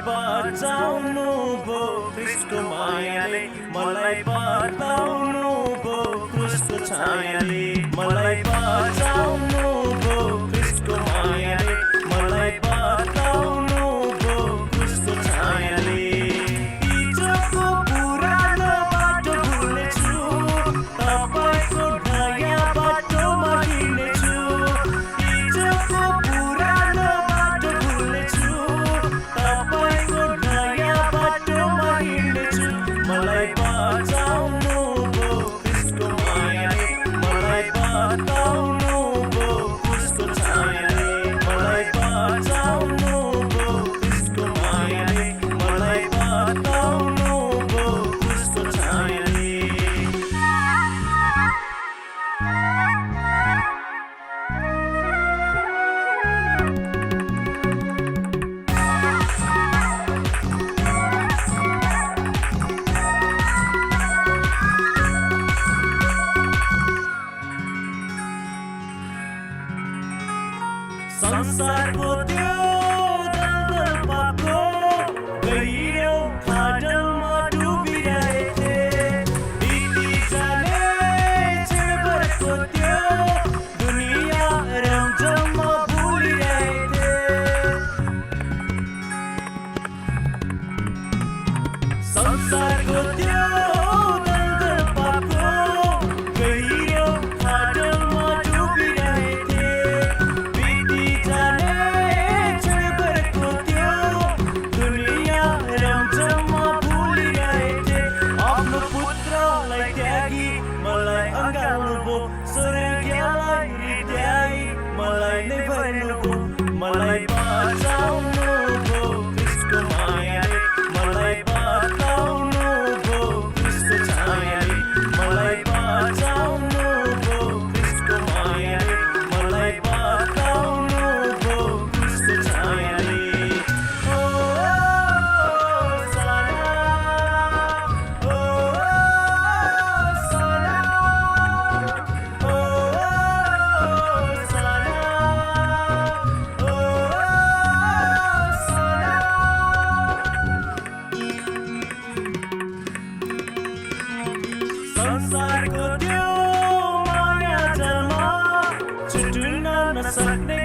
बताउनु भो क्रिस्टको मायाले मलाई बताउनु भो क्रुसको छायाले मलाई बताउनु भो क्रिस्टको मायाले मलाई बताउनु भो क्रुसको छायाले हिजोको पुरानो बाटो भुल्नेछु तपाईको नयाँ बाटोमा हिँड्नेछु हिजोको पुरानो बाटो भुल्नेछु तपाईको नयाँ बाटोमा हिँड्नेछु मलाई बताउनु भो क्रिस्टको मायाले मलाई बताउनु भो क्रुसको छायाले मलाई बताउनु भो क्रिस्टको मायाले मलाई बताउनु भो क्रुसको छायाले संसारको त्यो दलदल पाको गहिरो खाडलमा डुबिरहेथे बिति जाने छेउको त्यो दुनियाँ रमझममा भुलिरहेथे संसारको त्यो दलदल पाको गहिरो खाडलमा डुबिरहेथे मलाई अँगाल्नुभयो स्वर्गलाई हृदय मलाई नै भन्नुभयो मलाई बचाउनु भो क्रिस्टको मायाले मलाई बताउनु भो क्रिस्टको छायाले मलाई बचाउनु भो क्रिस्टको मायाले मलाई बताउनु भो क्रिस्टको छायाले संसारको त्यो माया जलमा छुट्न नसक्ने